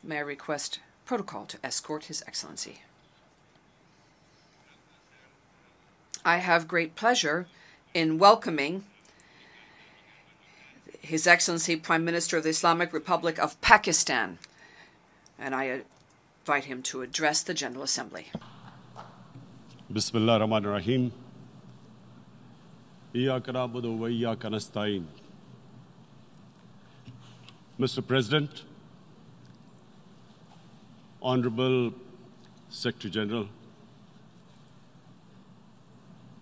May I request protocol to escort His Excellency? I have great pleasure in welcoming His Excellency Prime Minister of the Islamic Republic of Pakistan, and I invite him to address the General Assembly. Bismillah ar-Rahman ar-Rahim. Iyyaka na'budu wa iyyaka nasta'in. Mr. President, Honorable Secretary General,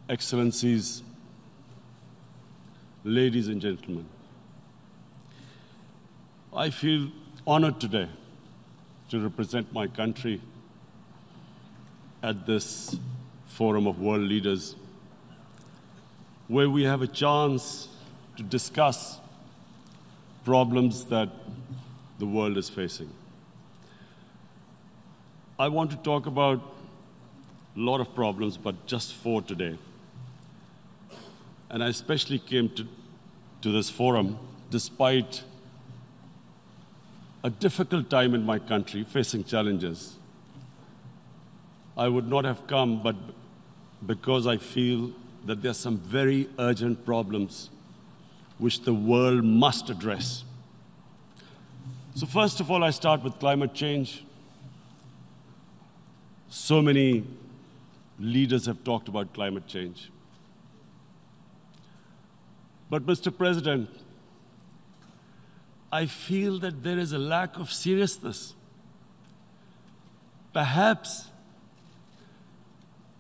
Excellencies, ladies and gentlemen, I feel honored today to represent my country at this forum of world leaders, where we have a chance to discuss problems that the world is facing. I want to talk about a lot of problems, but just 4 today. And I especially came to this forum despite a difficult time in my country, facing challenges. I would not have come, but because I feel that there are some very urgent problems which the world must address. So first of all, I start with climate change. So many leaders have talked about climate change. But Mr. President, I feel that there is a lack of seriousness. Perhaps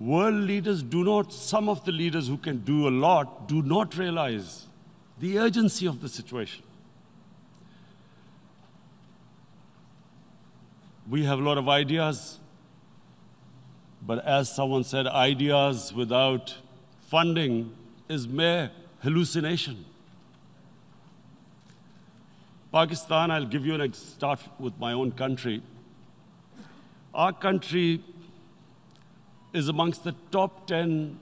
world leaders some of the leaders who can do a lot, do not realize the urgency of the situation. We have a lot of ideas, but as someone said, ideas without funding is mere hallucination. Pakistan, I'll give you start with my own country. Our country is amongst the top 10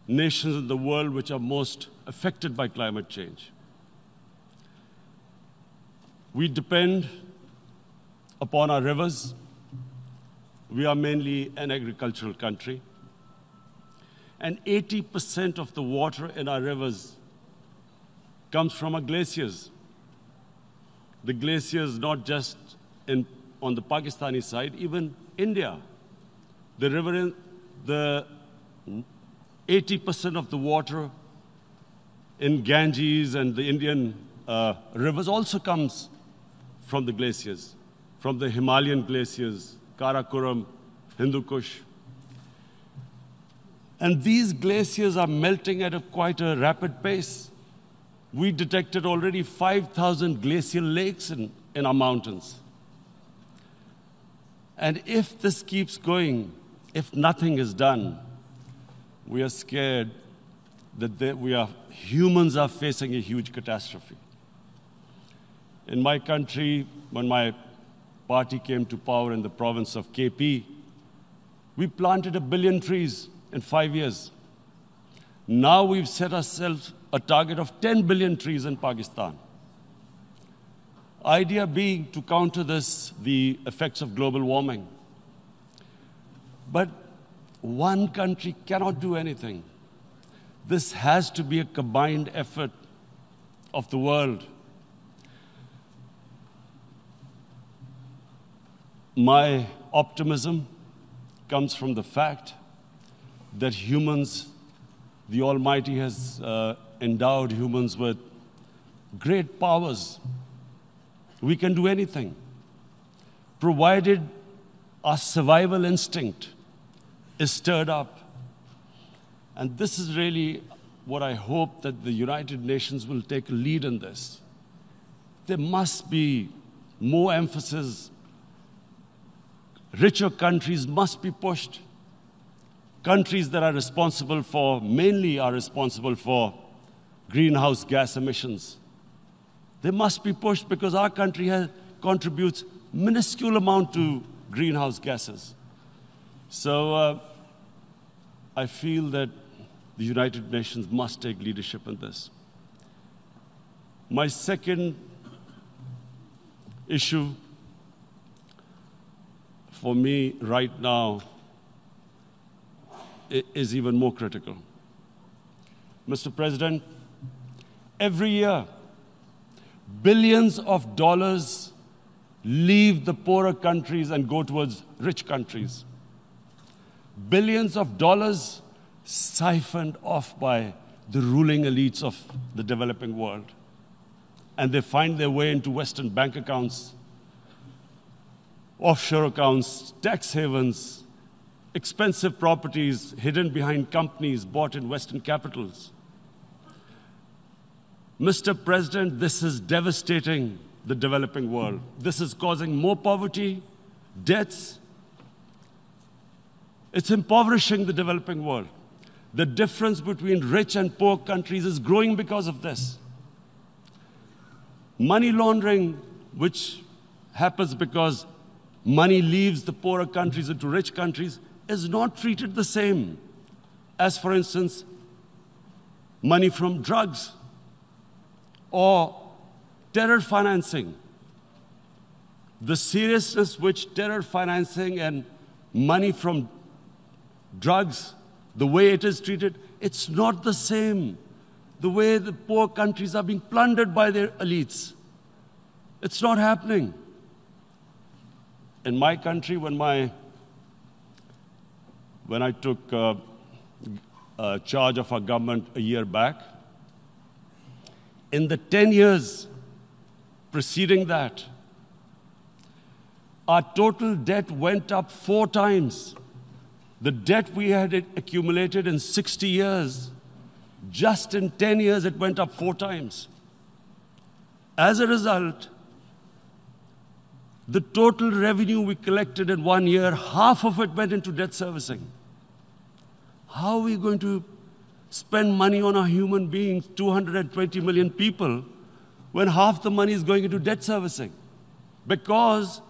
nations in the world which are most affected by climate change. We depend upon our rivers. We are mainly an agricultural country. And 80% of the water in our rivers comes from our glaciers. The glaciers, not just on the Pakistani side, even India. The 80% of the water in Ganges and the Indian rivers also comes from the glaciers, from the Himalayan glaciers, Karakoram, Hindu Kush. And these glaciers are melting at quite a rapid pace. We detected already 5,000 glacial lakes in our mountains. And if this keeps going, if nothing is done, we are scared that humans are facing a huge catastrophe. In my country, when my party came to power in the province of KP, we planted 1 billion trees in 5 years. Now we've set ourselves a target of 10 billion trees in Pakistan. Idea being to counter the effects of global warming. But one country cannot do anything. This has to be a combined effort of the world. My optimism comes from the fact that humans, the Almighty has endowed humans with great powers. We can do anything, provided our survival instinct is stirred up. And this is really what I hope that the United Nations will take a lead in this. There must be more emphasis. Richer countries must be pushed. Countries that mainly are responsible for greenhouse gas emissions. They must be pushed because our country contributes minuscule amount to greenhouse gases. So I feel that the United Nations must take leadership in this. My second issue for me right now is even more critical. Mr. President, every year, billions of dollars leave the poorer countries and go towards rich countries. Billions of dollars siphoned off by the ruling elites of the developing world. And they find their way into Western bank accounts, offshore accounts, tax havens, expensive properties hidden behind companies bought in Western capitals. Mr. President, this is devastating the developing world. This is causing more poverty, debts. It's impoverishing the developing world. The difference between rich and poor countries is growing because of this. Money laundering, which happens because money leaves the poorer countries into rich countries, is not treated the same as, for instance, money from drugs or terror financing. The seriousness which terror financing and money from drugs, the way it is treated, it's not the same. The way the poor countries are being plundered by their elites. It's not happening. In my country, when I took charge of our government a year back, in the 10 years preceding that, our total debt went up 4 times. The debt we had accumulated in 60 years, just in 10 years, it went up 4 times. As a result, the total revenue we collected in 1 year, half of it went into debt servicing. How are we going to spend money on our human beings, 220 million people, when half the money is going into debt servicing? Because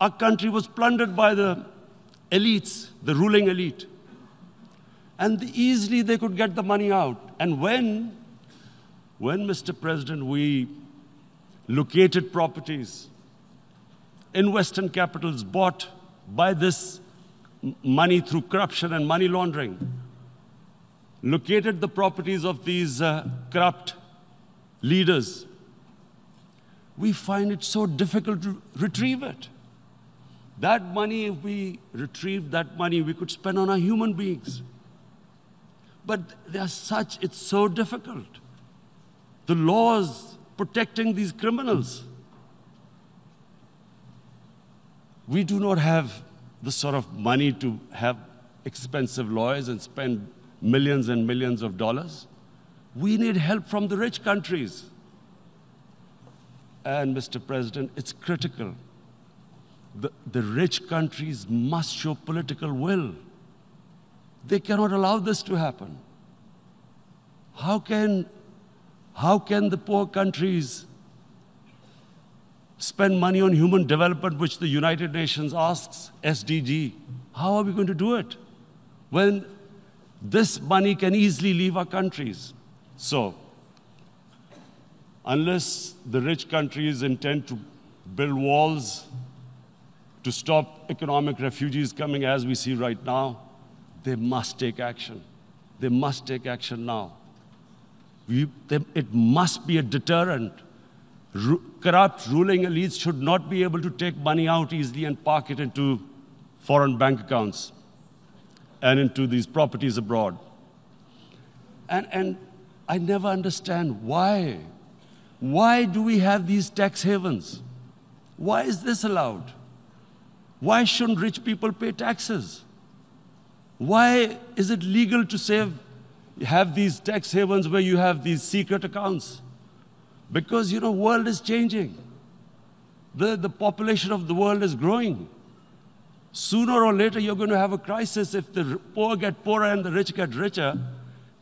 our country was plundered by the elites, the ruling elite. And easily they could get the money out. And when, Mr. President, we located properties in Western capitals bought by this money through corruption and money laundering, located the properties of these corrupt leaders, we find it so difficult to retrieve it. That money, if we retrieved that money, we could spend on our human beings. But it's so difficult. The laws protecting these criminals. We do not have the sort of money to have expensive lawyers and spend millions and millions of dollars. We need help from the rich countries. And, Mr. President, it's critical. The rich countries must show political will. They cannot allow this to happen. How can the poor countries spend money on human development, which the United Nations asks, SDG? How are we going to do it when this money can easily leave our countries? So, unless the rich countries intend to build walls to stop economic refugees coming as we see right now, they must take action. They must take action now. It must be a deterrent. Corrupt ruling elites should not be able to take money out easily and park it into foreign bank accounts and into these properties abroad. And I never understand why. Why do we have these tax havens? Why is this allowed? Why shouldn't rich people pay taxes? Why is it legal to have these tax havens where you have these secret accounts? Because, the world is changing. The population of the world is growing. Sooner or later, you're going to have a crisis. If the poor get poorer and the rich get richer,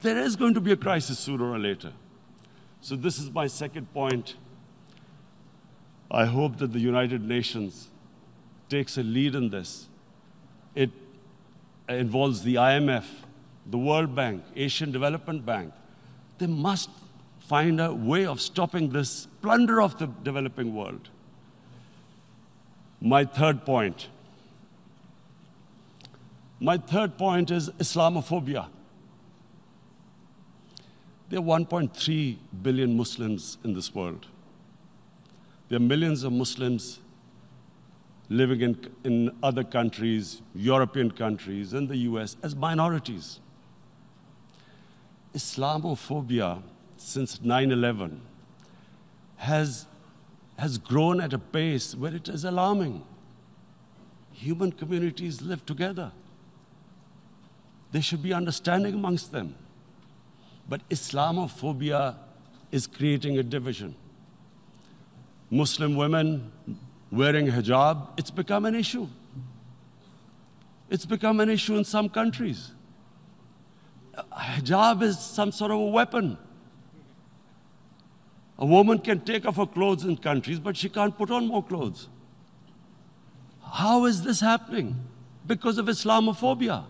there is going to be a crisis sooner or later. So this is my second point. I hope that the United Nations takes a lead in this. It involves the IMF, the World Bank, Asian Development Bank. They must find a way of stopping this plunder of the developing world. My third point, My third point is Islamophobia. There are 1.3 billion Muslims in this world. There are millions of Muslims living in other countries, European countries, and the US as minorities. Islamophobia since 9/11 has grown at a pace where it is alarming. Human communities live together. There should be understanding amongst them. But Islamophobia is creating a division. Muslim women wearing hijab, it's become an issue. It's become an issue in some countries. Hijab is some sort of a weapon. A woman can take off her clothes in countries, but she can't put on more clothes. How is this happening? Because of Islamophobia.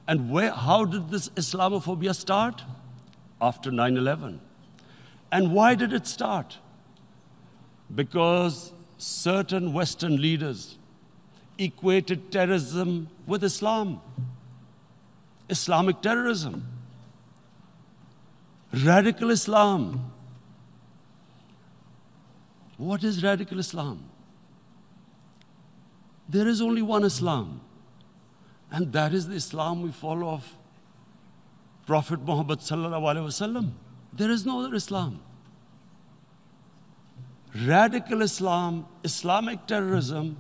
And how did this Islamophobia start? After 9/11. And why did it start? Because certain Western leaders equated terrorism with Islam. Islamic terrorism. Radical Islam. What is radical Islam? There is only one Islam. And that is the Islam we follow of Prophet Muhammad sallallahu alaihi wasallam. There is no other Islam. Radical Islam, Islamic terrorism,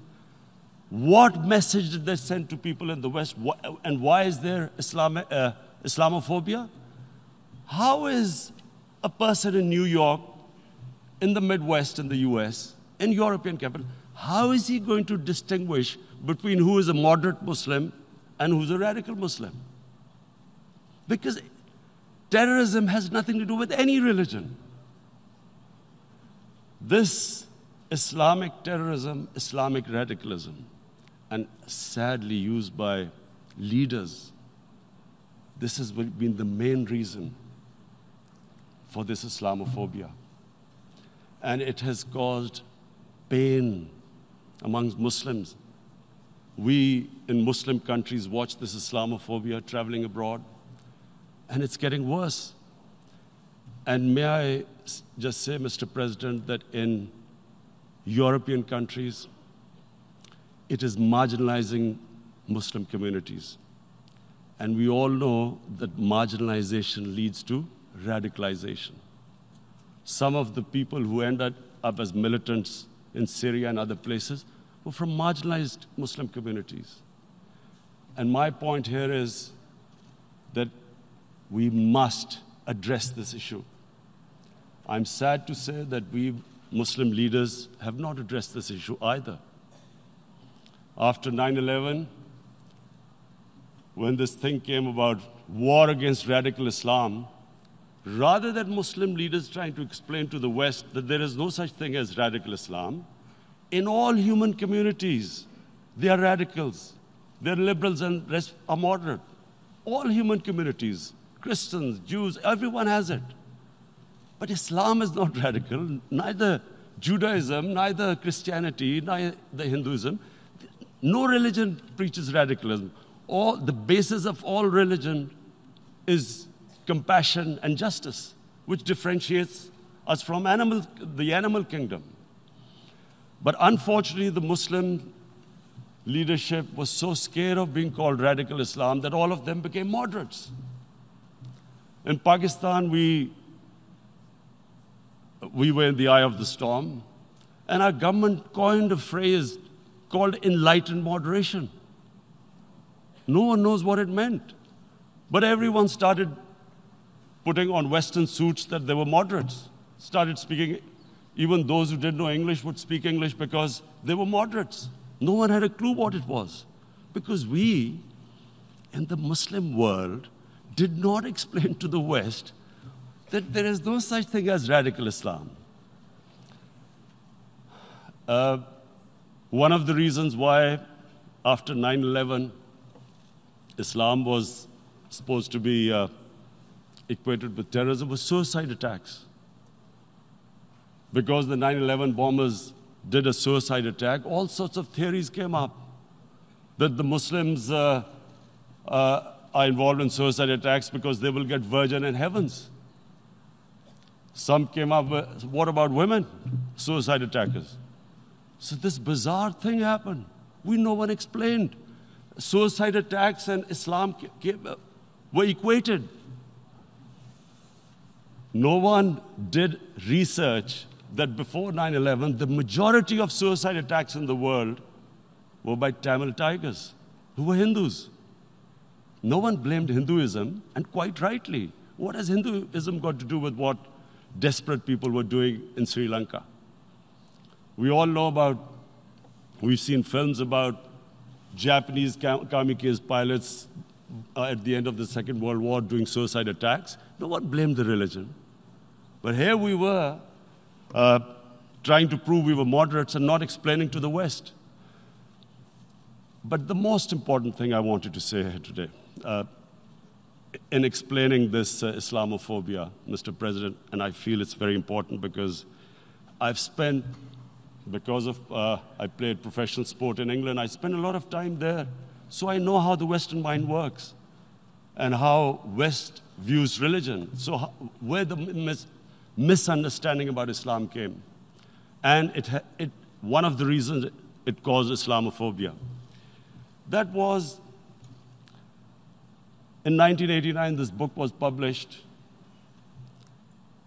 what message did they send to people in the West? And why is there Islamophobia? How is a person in New York, in the Midwest, in the US, in European capital, how is he going to distinguish between who is a moderate Muslim and who's a radical Muslim? Because terrorism has nothing to do with any religion. This Islamic terrorism, Islamic radicalism, and sadly used by leaders, this has been the main reason for this Islamophobia. And it has caused pain amongst Muslims. We in Muslim countries watch this Islamophobia traveling abroad, and it's getting worse. And may I just say, Mr. President, that in European countries, it is marginalizing Muslim communities. And we all know that marginalization leads to radicalization. Some of the people who ended up as militants in Syria and other places were from marginalized Muslim communities. And my point here is that we must address this issue. I'm sad to say that we Muslim leaders have not addressed this issue either. After 9/11, when this thing came about war against radical Islam, rather than Muslim leaders trying to explain to the West that there is no such thing as radical Islam, in all human communities, they are radicals. They're liberals and rest are moderate. All human communities, Christians, Jews, everyone has it. But Islam is not radical, neither Judaism, neither Christianity, neither Hinduism. No religion preaches radicalism. The basis of all religion is compassion and justice, which differentiates us from the animal kingdom. But unfortunately, the Muslim leadership was so scared of being called radical Islam that all of them became moderates. In Pakistan, we were in the eye of the storm, and our government coined a phrase called enlightened moderation. No one knows what it meant. But everyone started putting on Western suits that they were moderates, started speaking. Even those who didn't know English would speak English because they were moderates. No one had a clue what it was. Because we, in the Muslim world, did not explain to the West that there is no such thing as radical Islam. One of the reasons why, after 9/11, Islam was supposed to be equated with terrorism was suicide attacks. Because the 9/11 bombers did a suicide attack, all sorts of theories came up that the Muslims are involved in suicide attacks because they will get virgin in heavens. Some came up with, what about women, suicide attackers? So this bizarre thing happened. No one explained. Suicide attacks and Islam were equated. No one did research that before 9/11, the majority of suicide attacks in the world were by Tamil tigers, who were Hindus. No one blamed Hinduism, and quite rightly. What has Hinduism got to do with what desperate people were doing in Sri Lanka? We all know we've seen films about Japanese kamikaze pilots at the end of the Second World War doing suicide attacks. No one blamed the religion. But here we were trying to prove we were moderates and not explaining to the West. But the most important thing I wanted to say here today, in explaining this Islamophobia, Mr. President, and I feel it's very important because I've spent, I played professional sport in England, I spent a lot of time there. So I know how the Western mind works and how West views religion. So where the misunderstanding about Islam came. And one of the reasons it caused Islamophobia. That was, in 1989, this book was published,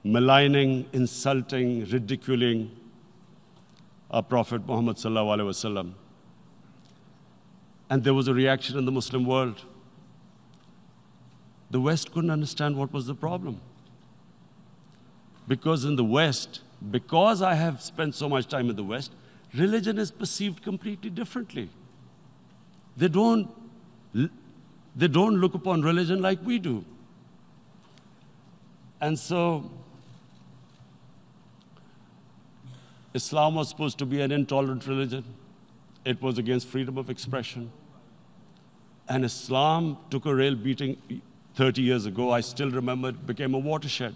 maligning, insulting, ridiculing our Prophet Muhammad sallallahu alaihi wasallam. And there was a reaction in the Muslim world. The West couldn't understand what was the problem. Because in the West, because I have spent so much time in the West, religion is perceived completely differently. They don't look upon religion like we do. And so, Islam was supposed to be an intolerant religion. It was against freedom of expression. And Islam took a real beating 30 years ago. I still remember it became a watershed.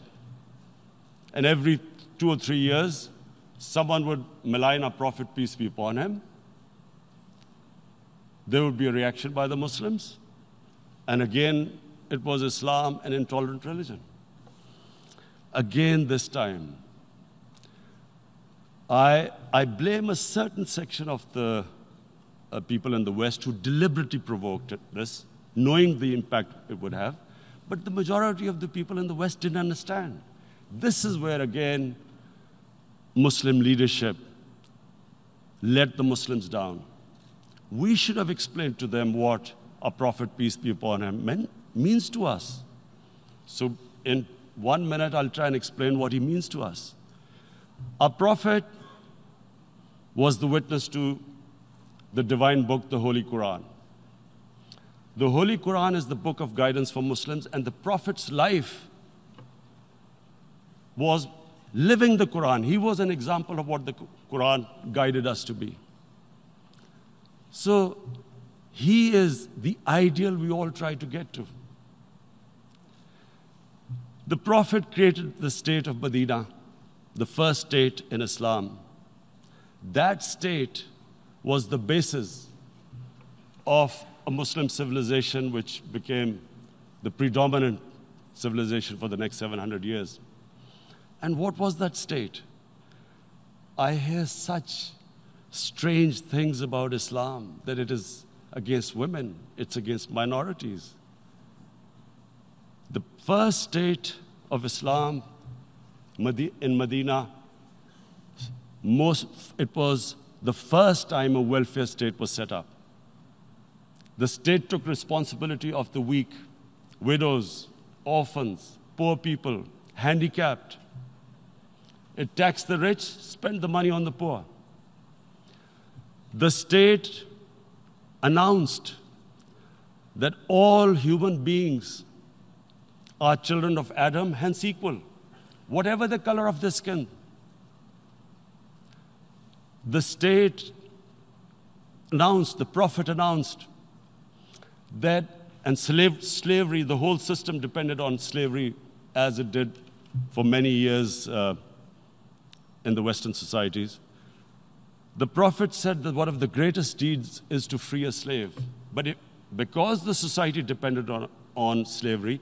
And every 2 or 3 years, someone would malign our Prophet, peace be upon him. There would be a reaction by the Muslims. And again, it was Islam, an intolerant religion. Again, this time, I blame a certain section of the people in the West who deliberately provoked this, knowing the impact it would have. But the majority of the people in the West didn't understand. This is where, again, Muslim leadership let the Muslims down. We should have explained to them what our Prophet, peace be upon him, means to us. So in 1 minute, I'll try and explain what he means to us. Our Prophet was the witness to the divine book, the Holy Quran. The Holy Quran is the book of guidance for Muslims, and the Prophet's life was living the Quran. He was an example of what the Quran guided us to be. So he is the ideal we all try to get to. The Prophet created the state of Medina, the first state in Islam. That state was the basis of a Muslim civilization which became the predominant civilization for the next 700 years. And what was that state? I hear such strange things about Islam, that it is against women, it's against minorities. The first state of Islam in Medina, it was the first time a welfare state was set up. The state took responsibility of the weak, widows, orphans, poor people, handicapped. It taxed the rich, spent the money on the poor. The state announced that all human beings are children of Adam, hence equal, whatever the color of their skin. The state announced, the Prophet announced that, and slavery, the whole system depended on slavery as it did for many years in the Western societies. The Prophet said that one of the greatest deeds is to free a slave. But because the society depended on slavery,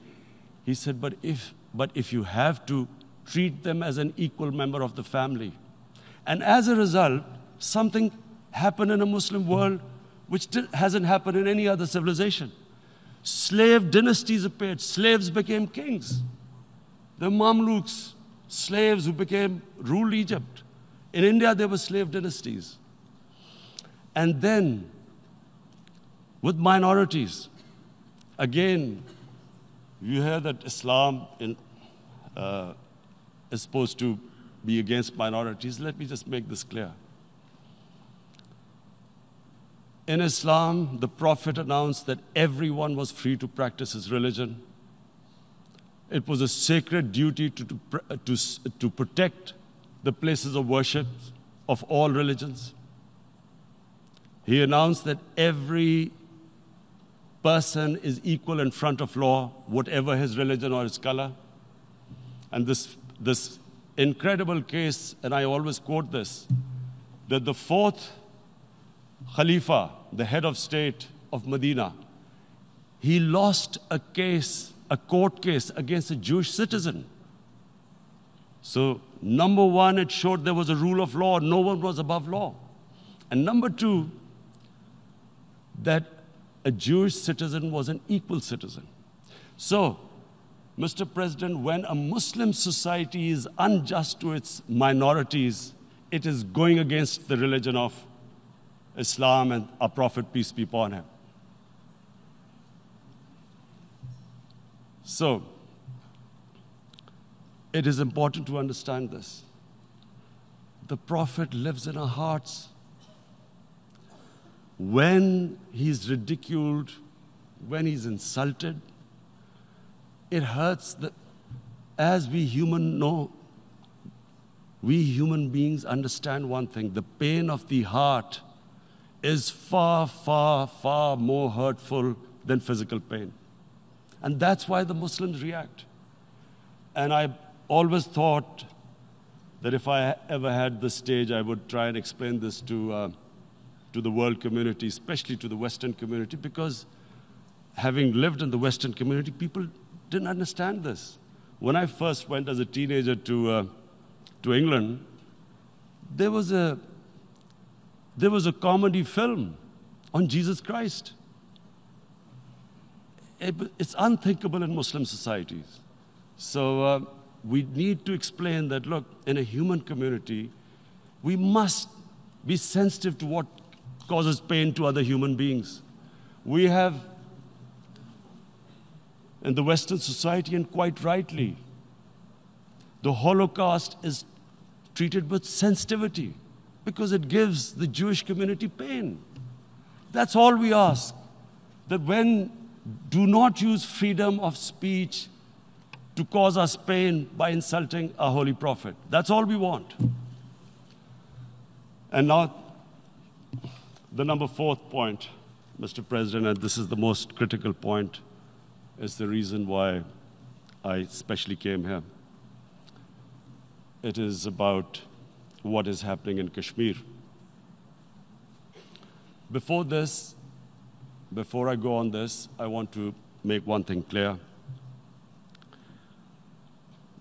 he said, but if you have to, treat them as an equal member of the family. And as a result, something happened in a Muslim world which hasn't happened in any other civilization. Slave dynasties appeared. Slaves became kings. The Mamluks, slaves who ruled Egypt. In India, there were slave dynasties. And then, with minorities, again, you hear that Islam is supposed to be against minorities. Let me just make this clear. In Islam, the Prophet announced that everyone was free to practice his religion. It was a sacred duty to protect the places of worship of all religions. He announced that every person is equal in front of law, whatever his religion or his color. And this incredible case, and I always quote this, that the fourth Khalifa, the head of state of Medina, he lost a court case against a Jewish citizen. So, number one, it showed there was a rule of law, no one was above law. And number two, that a Jewish citizen was an equal citizen. So, Mr. President, when a Muslim society is unjust to its minorities, it is going against the religion of Islam and our Prophet, peace be upon him. So, it is important to understand this. The Prophet lives in our hearts. When he's ridiculed, when he's insulted, it hurts. As we human beings understand one thing: the pain of the heart is far, far, far more hurtful than physical pain. And that's why the Muslims react. And I always thought that if I ever had the stage, I would try and explain this to the world community, especially to the Western community, because having lived in the Western community, people didn't understand this. When I first went as a teenager to England, there was a comedy film on Jesus Christ. It's unthinkable in Muslim societies. So we need to explain that, look, in a human community, we must be sensitive to what causes pain to other human beings. We have, in the Western society, and quite rightly, the Holocaust is treated with sensitivity because it gives the Jewish community pain. That's all we ask. That do not use freedom of speech to cause us pain by insulting our holy prophet. That's all we want. And now, the number fourth point, Mr. President, and this is the most critical point, is the reason why I especially came here. It is about what is happening in Kashmir. Before I go on this, I want to make one thing clear,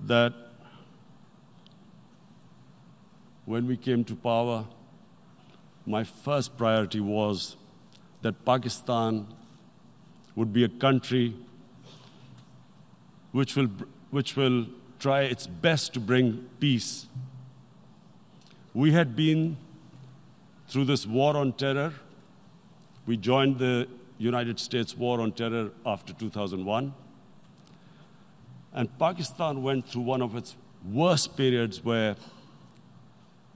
that when we came to power, my first priority was that Pakistan would be a country which will try its best to bring peace. We had been through this war on terror. We joined the United States war on terror after 2001. And Pakistan went through one of its worst periods where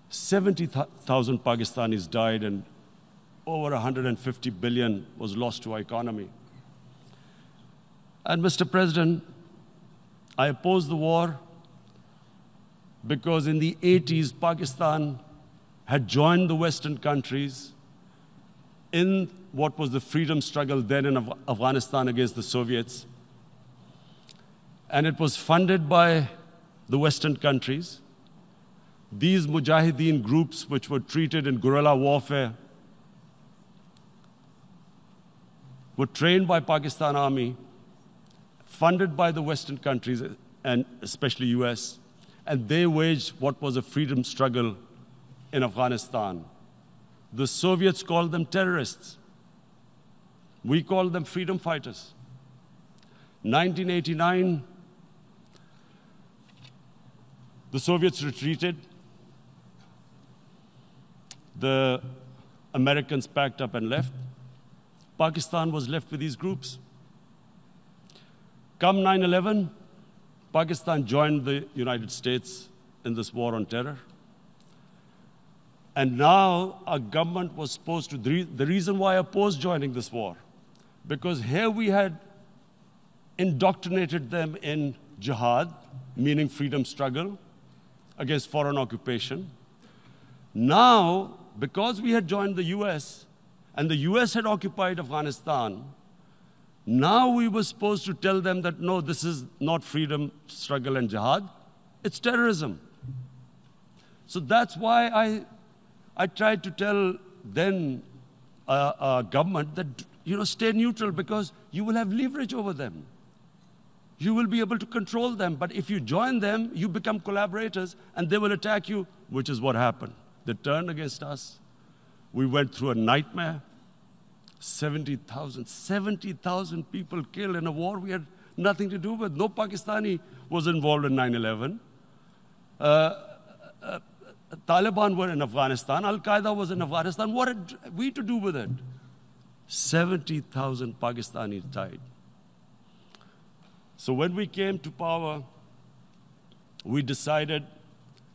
70,000 Pakistanis died and over 150 billion was lost to our economy. And Mr. President, I opposed the war because in the 80s, Pakistan had joined the Western countries in what was the freedom struggle then in Afghanistan against the Soviets. And it was funded by the Western countries. These mujahideen groups, which were treated in guerrilla warfare, were trained by Pakistan Army, funded by the Western countries, and especially US, and they waged what was a freedom struggle in Afghanistan. The Soviets called them terrorists. We called them freedom fighters. 1989, the Soviets retreated. The Americans packed up and left. Pakistan was left with these groups. Come 9/11, Pakistan joined the United States in this war on terror. And now our government was supposed to, the reason why I opposed joining this war, because here we had indoctrinated them in jihad, meaning freedom struggle against foreign occupation. Now, because we had joined the US, and the US had occupied Afghanistan, now we were supposed to tell them that, no, this is not freedom struggle and jihad, it's terrorism. So that's why I tried to tell then government that, stay neutral, because you will have leverage over them. You will be able to control them. But if you join them, you become collaborators, and they will attack you, which is what happened. They turned against us. We went through a nightmare. 70,000 people killed in a war we had nothing to do with. No Pakistani was involved in 9/11. Taliban were in Afghanistan. Al-Qaeda was in Afghanistan. What had we to do with it? 70,000 Pakistanis died. So when we came to power, we decided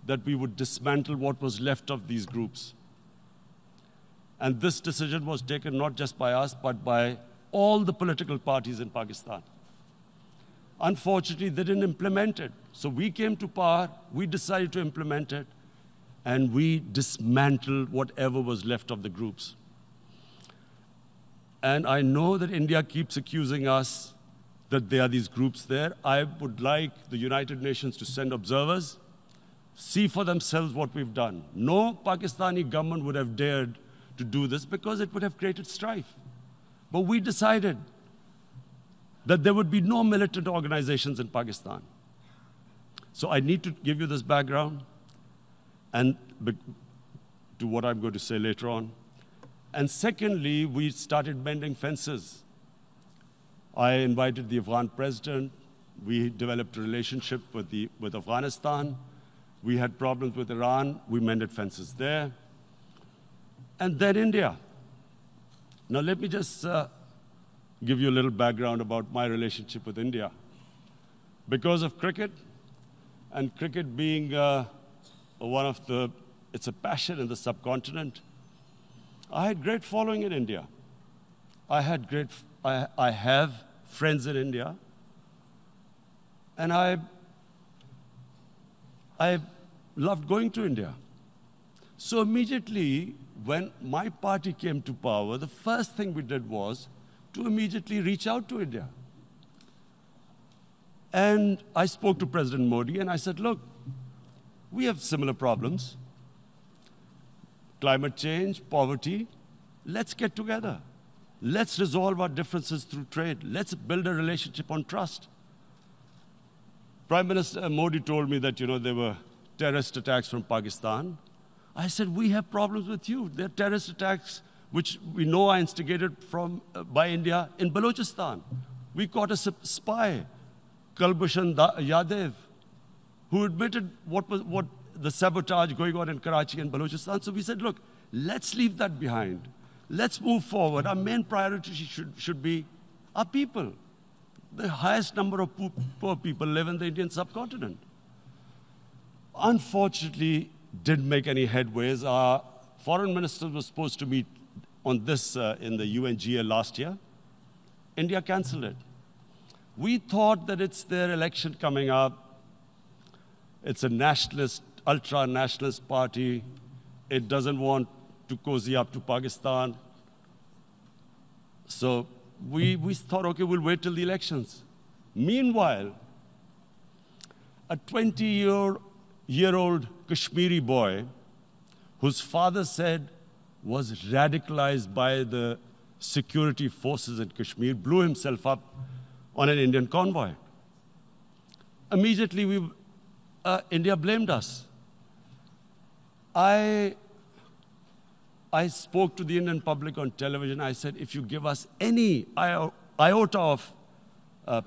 that we would dismantle what was left of these groups. And this decision was taken not just by us, but by all the political parties in Pakistan. Unfortunately, they didn't implement it. So we came to power, we decided to implement it, and we dismantled whatever was left of the groups. And I know that India keeps accusing us that there are these groups there. I would like the United Nations to send observers, see for themselves what we've done. No Pakistani government would have dared to do this because it would have created strife. But we decided that there would be no militant organizations in Pakistan. So I need to give you this background and to what I'm going to say later on. And secondly, we started mending fences. I invited the Afghan president. We developed a relationship with Afghanistan. We had problems with Iran. We mended fences there. And then India. Now let me just give you a little background about my relationship with India. Because of cricket, and cricket being it's a passion in the subcontinent, I had great following in India. I have friends in India, and I loved going to India. So immediately, when my party came to power, the first thing we did was to immediately reach out to India. And I spoke to President Modi, and I said, look, we have similar problems. Climate change, poverty. Let's get together. Let's resolve our differences through trade. Let's build a relationship on trust. Prime Minister Modi told me that, there were terrorist attacks from Pakistan. I said, we have problems with you. There are terrorist attacks which we know are instigated by India in Balochistan. We caught a spy, Kulbhushan Yadav, who admitted what the sabotage going on in Karachi and Balochistan. So we said, look, let's leave that behind. Let's move forward. Our main priority should be our people. The highest number of poor people live in the Indian subcontinent. Unfortunately, didn't make any headways. Our foreign ministers were supposed to meet on this in the UNGA last year. India canceled it. We thought that it's their election coming up. It's a nationalist, ultra-nationalist party. It doesn't want to cozy up to Pakistan. So we thought, okay, we'll wait till the elections. Meanwhile, a 20-year-old Kashmiri boy, whose father said was radicalized by the security forces in Kashmir, blew himself up on an Indian convoy. Immediately, India blamed us. I spoke to the Indian public on television. I said, if you give us any iota of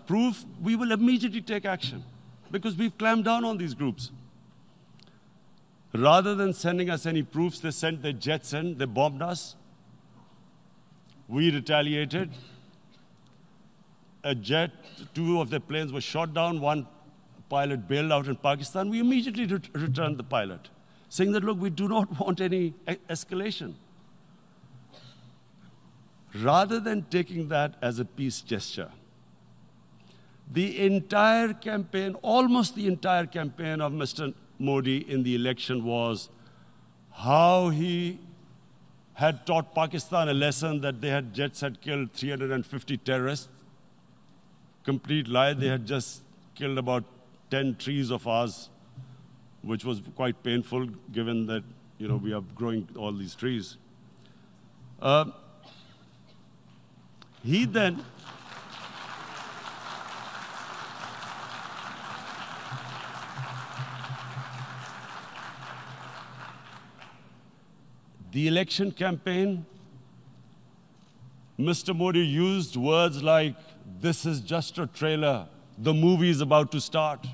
proof, we will immediately take action, because we've clamped down on these groups. Rather than sending us any proofs, they sent their jets in, they bombed us. We retaliated. A jet, 2 of their planes were shot down, 1 pilot bailed out in Pakistan. We immediately returned the pilot, saying that, look, we do not want any escalation. Rather than taking that as a peace gesture, the entire campaign, almost the entire campaign of Mr. Modi in the election was how he had taught Pakistan a lesson that jets had killed 350 terrorists. Complete lie. They had just killed about 10 trees of ours, which was quite painful given that, we are growing all these trees. He then the election campaign, Mr. Modi used words like, this is just a trailer, the movie is about to start.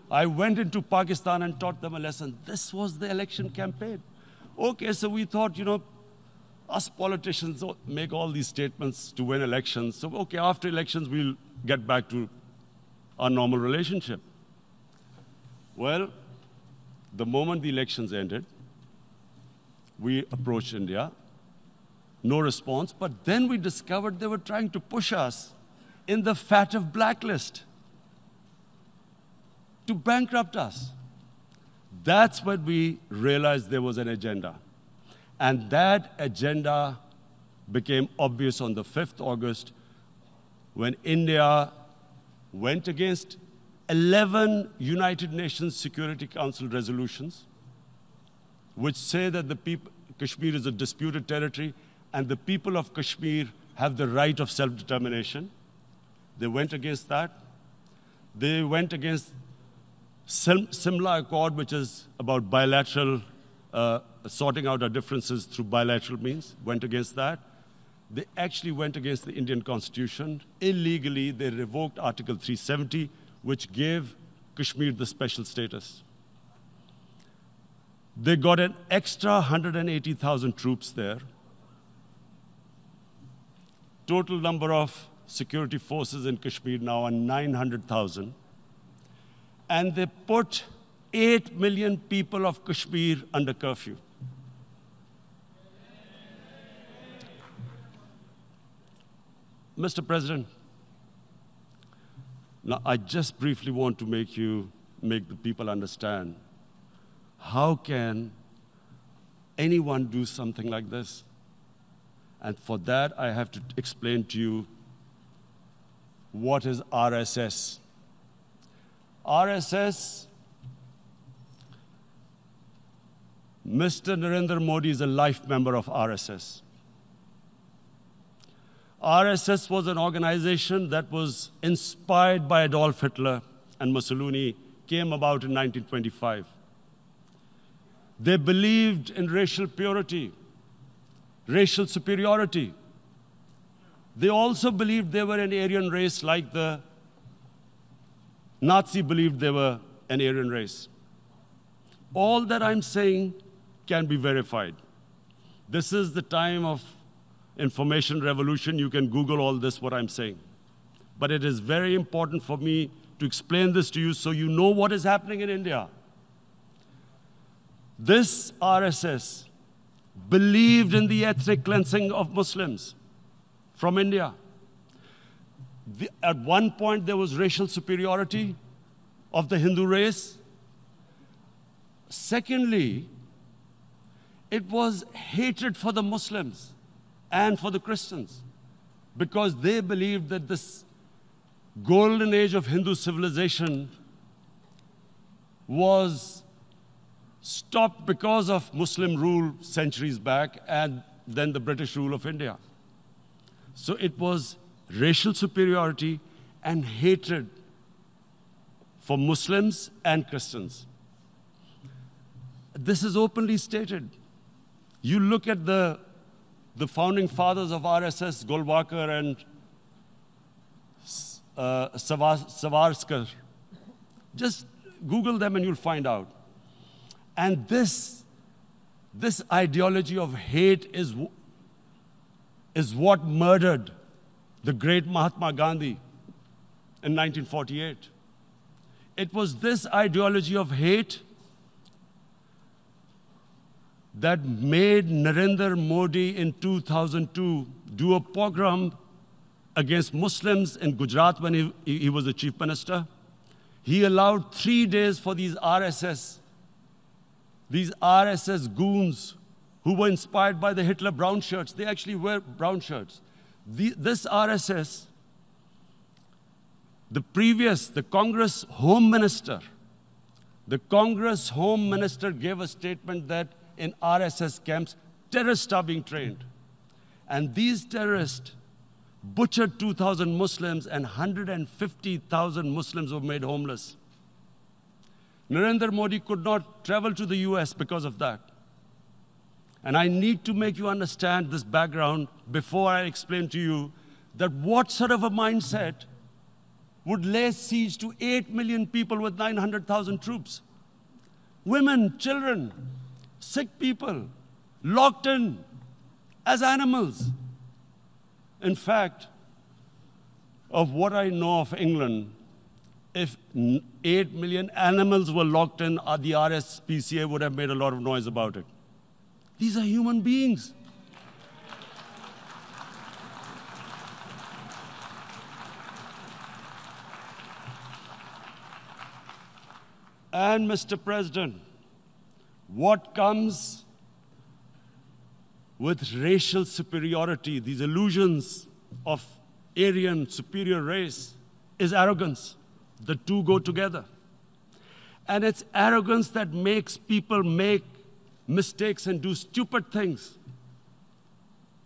I went into Pakistan and taught them a lesson. This was the election campaign. Okay, so we thought, us politicians make all these statements to win elections. So, okay, after elections, we'll get back to our normal relationship. Well, the moment the elections ended, we approached India. No response, but then we discovered they were trying to push us in the FATF blacklist to bankrupt us. That's when we realized there was an agenda. And that agenda became obvious on the 5th August when India went against 11 United Nations Security Council resolutions, which say that Kashmir is a disputed territory and the people of Kashmir have the right of self-determination. They went against that. They went against Simla Accord, which is about bilateral, sorting out our differences through bilateral means, went against that. They actually went against the Indian Constitution. Illegally, they revoked Article 370, which gave Kashmir the special status. They got an extra 180,000 troops there. Total number of security forces in Kashmir now are 900,000. And they put 8 million people of Kashmir under curfew. Mr. President, now I just briefly want to make the people understand, how can anyone do something like this? And for that, I have to explain to you what is RSS. RSS, Mr. Narendra Modi is a life member of RSS. RSS was an organization that was inspired by Adolf Hitler and Mussolini, came about in 1925. They believed in racial purity, racial superiority. They also believed they were an Aryan race like the Nazi believed they were an Aryan race. All that I'm saying can be verified. This is the time of information revolution. You can Google all this, what I'm saying. But it is very important for me to explain this to you so you know what is happening in India. This RSS believed in the ethnic cleansing of Muslims from India. At one point, there was racial superiority of the Hindu race. Secondly, it was hatred for the Muslims and for the Christians, because they believed that this golden age of Hindu civilization was stopped because of Muslim rule centuries back, and than the British rule of India. So it was racial superiority and hatred for Muslims and Christians. This is openly stated. You look at the founding fathers of RSS, Golwalkar and Savarkar. Just Google them and you'll find out. And this ideology of hate is what murdered the great Mahatma Gandhi in 1948. It was this ideology of hate that made Narendra Modi in 2002 do a pogrom against Muslims in Gujarat when he was the chief minister. He allowed 3 days for these RSS goons who were inspired by the Hitler brown shirts. They actually wear brown shirts. This RSS, the Congress Home Minister gave a statement that in RSS camps, terrorists are being trained. And these terrorists butchered 2,000 Muslims and 150,000 Muslims were made homeless. Narendra Modi could not travel to the US because of that. And I need to make you understand this background before I explain to you that what sort of a mindset would lay siege to 8 million people with 900,000 troops. Women, children, sick people, locked in as animals. In fact, of what I know of England, if 8 million animals were locked in, the RSPCA would have made a lot of noise about it. These are human beings. And Mr. President, what comes with racial superiority, these illusions of Aryan superior race, is arrogance. The two go together. And it's arrogance that makes people make mistakes and do stupid things.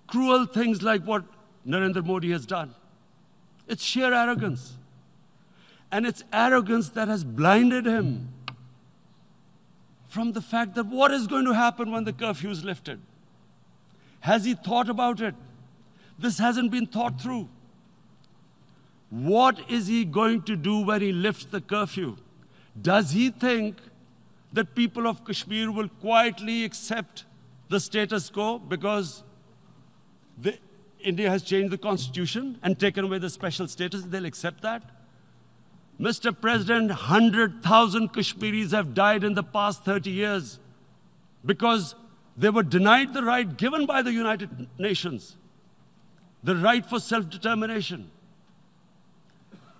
Cruel things like what Narendra Modi has done. It's sheer arrogance. And it's arrogance that has blinded him from the fact that what is going to happen when the curfew is lifted? Has he thought about it? This hasn't been thought through. What is he going to do when he lifts the curfew? Does he think that people of Kashmir will quietly accept the status quo because India has changed the constitution and taken away the special status? They'll accept that? Mr. President, 100,000 Kashmiris have died in the past 30 years because they were denied the right given by the United Nations, the right for self-determination.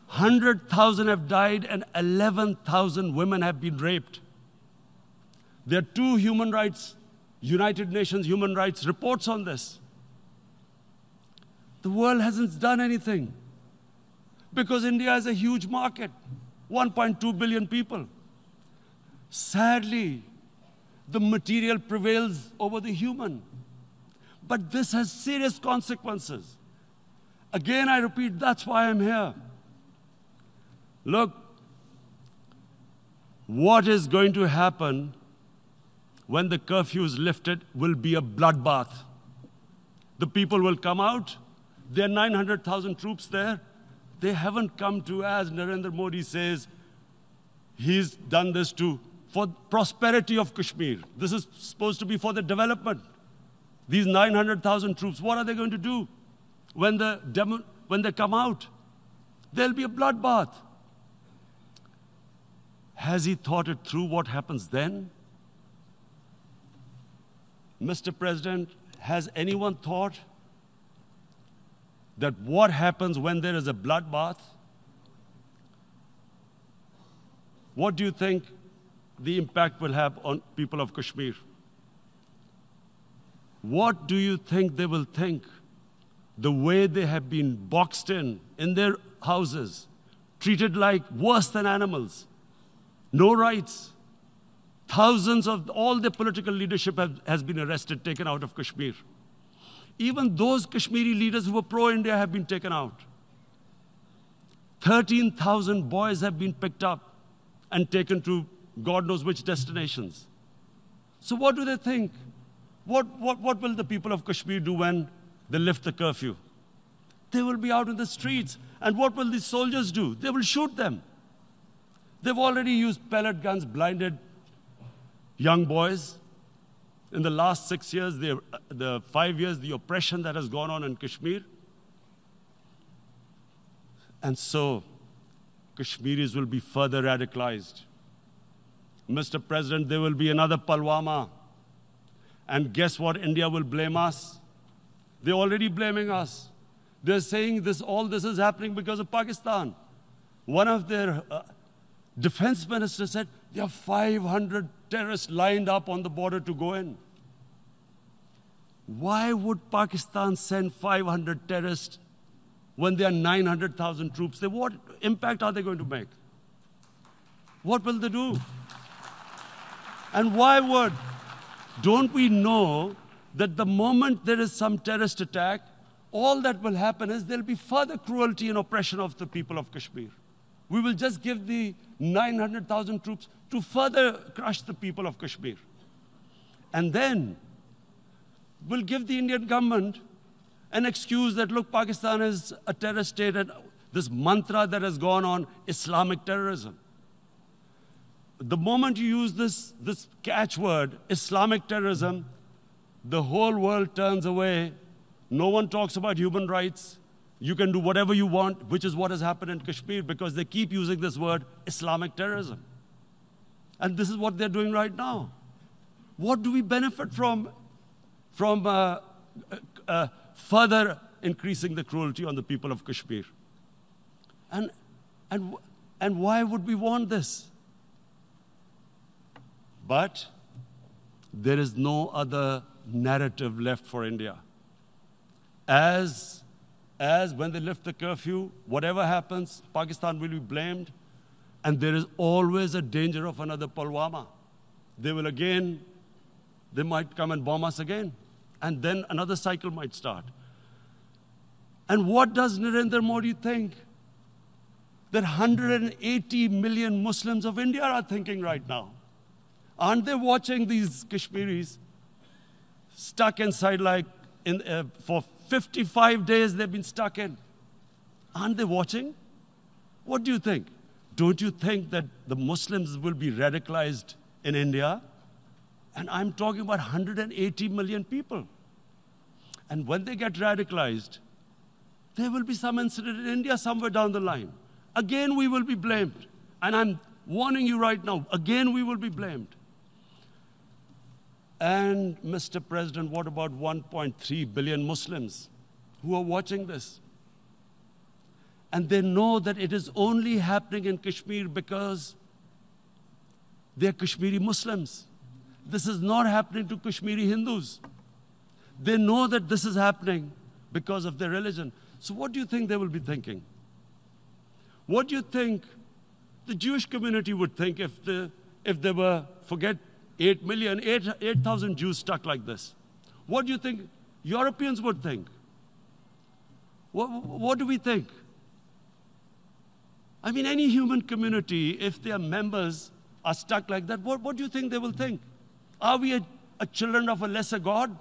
100,000 have died and 11,000 women have been raped. There are two United Nations human rights reports on this. The world hasn't done anything because India is a huge market, 1.2 billion people. Sadly, the material prevails over the human. But this has serious consequences. Again, I repeat, that's why I'm here. Look, what is going to happen when the curfew is lifted will be a bloodbath. The people will come out. There are 900,000 troops there. They haven't come to, as Narendra Modi says, he's done this for prosperity of Kashmir. This is supposed to be for the development. These 900,000 troops, what are they going to do when they come out? There'll be a bloodbath. Has he thought it through what happens then? Mr. President, has anyone thought that what happens when there is a bloodbath? What do you think the impact will have on people of Kashmir? What do you think they will think? The way they have been boxed in their houses, treated like worse than animals, no rights. Thousands of all the political leadership has been arrested, taken out of Kashmir. Even those Kashmiri leaders who were pro-India have been taken out. 13,000 boys have been picked up and taken to God knows which destinations. So what do they think? What will the people of Kashmir do when they lift the curfew? They will be out in the streets. And what will these soldiers do? They will shoot them. They've already used pellet guns, blinded young boys. In the last 6 years, the 5 years, the oppression that has gone on in Kashmir. And so, Kashmiris will be further radicalized. Mr. President, there will be another Pulwama. And guess what? India will blame us. They're already blaming us. They're saying all this is happening because of Pakistan. One of their defense ministers said, there are 500 terrorists lined up on the border to go in. Why would Pakistan send 500 terrorists when there are 900,000 troops? What impact are they going to make? What will they do? And don't we know that the moment there is some terrorist attack, all that will happen is there'll be further cruelty and oppression of the people of Kashmir. We will just give the 900,000 troops to further crush the people of Kashmir. And then we'll give the Indian government an excuse that, look, Pakistan is a terrorist state, and this mantra that has gone on, Islamic terrorism. The moment you use this catchword, Islamic terrorism, the whole world turns away. No one talks about human rights. You can do whatever you want, which is what has happened in Kashmir, because they keep using this word, Islamic terrorism. And this is what they're doing right now. What do we benefit from further increasing the cruelty on the people of Kashmir? And why would we want this? But there is no other narrative left for India. As when they lift the curfew, whatever happens, Pakistan will be blamed, and there is always a danger of another Pulwama. They might come and bomb us again, and then another cycle might start. And what does Narendra Modi think that 180 million Muslims of India are thinking right now? Aren't they watching these Kashmiris stuck inside for 55 days they've been stuck in? Aren't they watching? What do you think? Don't you think that the Muslims will be radicalized in India? And I'm talking about 180 million people. And when they get radicalized, there will be some incident in India somewhere down the line. Again, we will be blamed. And I'm warning you right now, again, we will be blamed. And, Mr. President, what about 1.3 billion Muslims who are watching this? And they know that it is only happening in Kashmir because they're Kashmiri Muslims. This is not happening to Kashmiri Hindus. They know that this is happening because of their religion. So what do you think they will be thinking? What do you think the Jewish community would think if they were, forget 8,000 Jews stuck like this? What do you think Europeans would think? What do we think? I mean, any human community, if their members are stuck like that, what do you think they will think? Are we a children of a lesser God?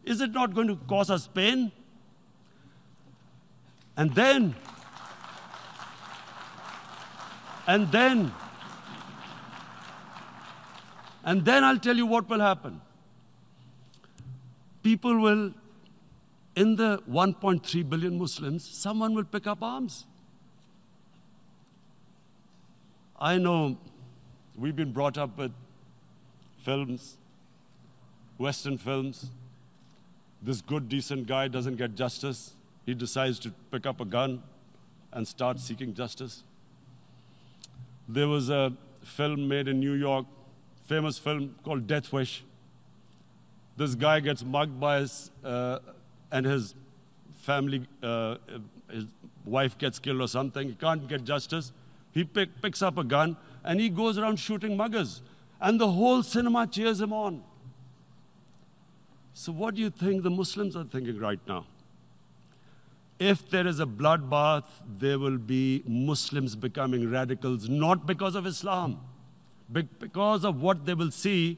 Is it not going to cause us pain? And then I'll tell you what will happen. People will, in the 1.3 billion Muslims, someone will pick up arms. I know we've been brought up with films, Western films. This good, decent guy doesn't get justice. He decides to pick up a gun and start seeking justice. There was a film made in New York, famous film called Death Wish. This guy gets mugged by and his family, his wife gets killed or something. He can't get justice. He picks up a gun and he goes around shooting muggers. And the whole cinema cheers him on. So what do you think the Muslims are thinking right now? If there is a bloodbath, there will be Muslims becoming radicals, not because of Islam, but because of what they will see,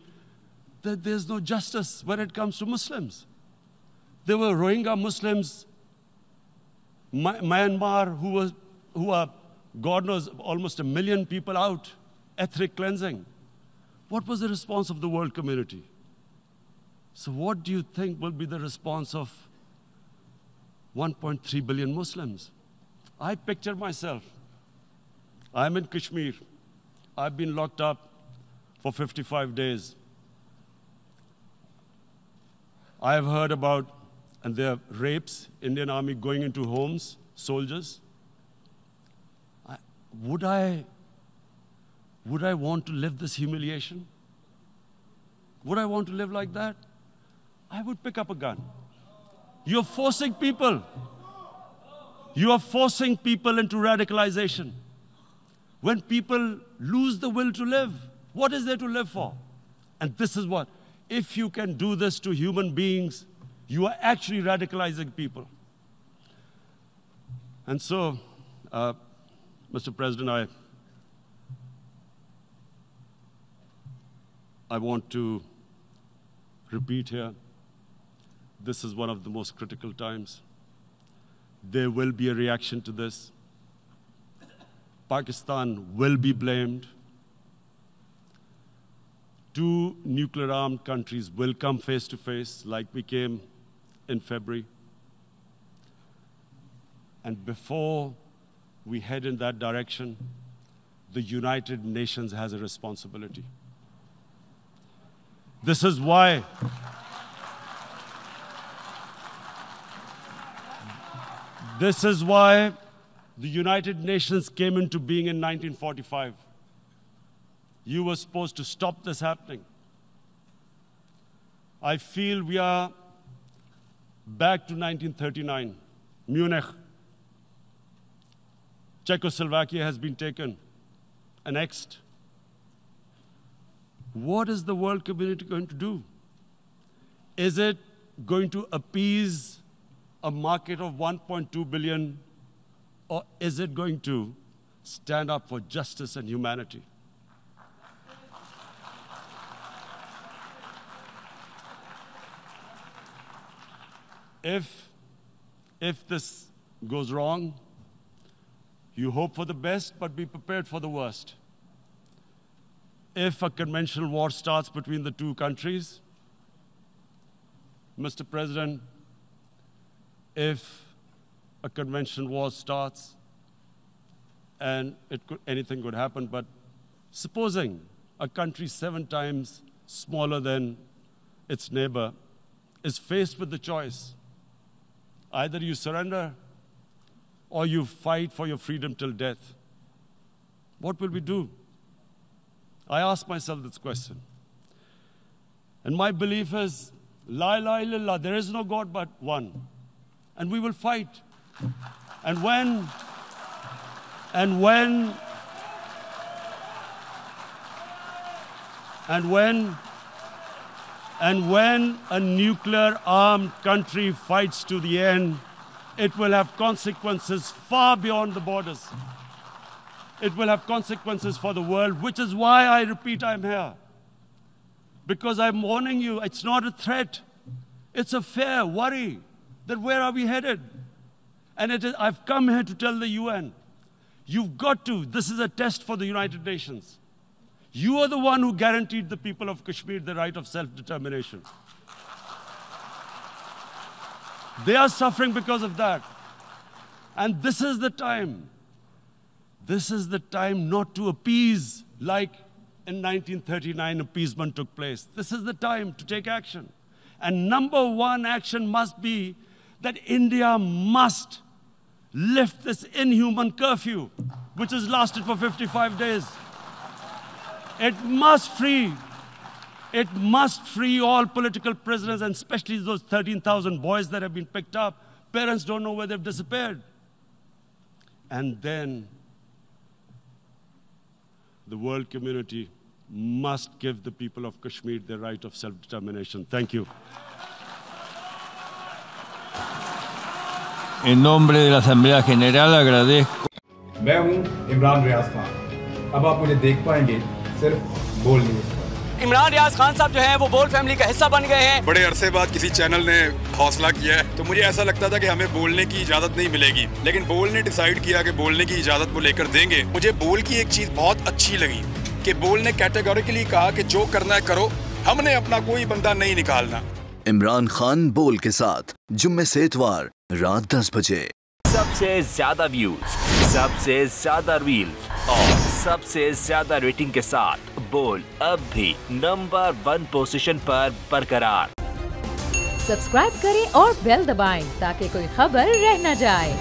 that there's no justice when it comes to Muslims. There were Rohingya Muslims, Myanmar, who are, God knows, almost 1 million people out, ethnic cleansing. What was the response of the world community? So what do you think will be the response of 1.3 billion Muslims? I picture myself. I'm in Kashmir. I've been locked up for 55 days. I have heard about, and there are rapes, Indian Army going into homes, soldiers. Would I want to live this humiliation? Would I want to live like that? I would pick up a gun. You're forcing people. You are forcing people into radicalization. When people lose the will to live, what is there to live for? And this is what, if you can do this to human beings, you are actually radicalizing people. And so, Mr. President, I want to repeat here, this is one of the most critical times. There will be a reaction to this. Pakistan will be blamed. 2 nuclear-armed countries will come face to face like we came in February. And before we head in that direction, the United Nations has a responsibility. This is why the United Nations came into being in 1945. You were supposed to stop this happening. I feel we are back to 1939, Munich. Czechoslovakia has been taken, annexed. What is the world community going to do? Is it going to appease a market of 1.2 billion, or is it going to stand up for justice and humanity? If this goes wrong, you hope for the best, but be prepared for the worst. If a conventional war starts between the 2 countries, Mr. President, if a conventional war starts, and anything could happen, but supposing a country 7 times smaller than its neighbor is faced with the choice, either you surrender or you fight for your freedom till death, what will we do? I ask myself this question. And my belief is, La ilaha illallah, there is no God but one. And we will fight. And when a nuclear-armed country fights to the end, it will have consequences far beyond the borders. It will have consequences for the world, which is why I repeat I'm here. Because I'm warning you, it's not a threat. It's a fair worry that where are we headed? And I've come here to tell the UN, you've got to, this is a test for the United Nations. You are the one who guaranteed the people of Kashmir the right of self-determination. They are suffering because of that. And this is the time. This is the time not to appease like in 1939 appeasement took place. This is the time to take action. And number 1 action must be that India must lift this inhuman curfew, which has lasted for 55 days. It must free all political prisoners, and especially those 13,000 boys that have been picked up. Parents don't know where they've disappeared. And then the world community must give the people of Kashmir the right of self-determination. Thank you. En nombre de la Asamblea General agradezco. मैं हूं इमरान रियाज खान। अब आप मुझे देख पाएंगे सिर्फ बोल news पर। इमरान रियाज खान साहब जो हैं वो बोल फैमिली का हिस्सा बन गए हैं। बड़े अरसे बाद किसी चैनल ने हौसला किया है, तो मुझे ऐसा लगता था कि हमें बोलने की इजाजत नहीं मिलेगी, लेकिन बोल ने डिसाइड किया कि बोलने की इजाजत वो लेकर देंगे। मुझे बोल की एक चीज बहुत अच्छी लगी कि बोल ने कैटेगोरिकली कहा कि जो करना है करो, हमने अपना कोई बंदा नहीं निकालना। इमरान खान बोल के साथ जुम्मे से इतवार रात 10 बजे। सबसे ज्यादा व्यूज, सबसे ज्यादा रील्स और सबसे ज्यादा रेटिंग के साथ बोल अब भी नंबर 1 पोजीशन पर बरकरार। सब्सक्राइब करें और बेल दबाएं ताकि कोई खबर रह न जाए।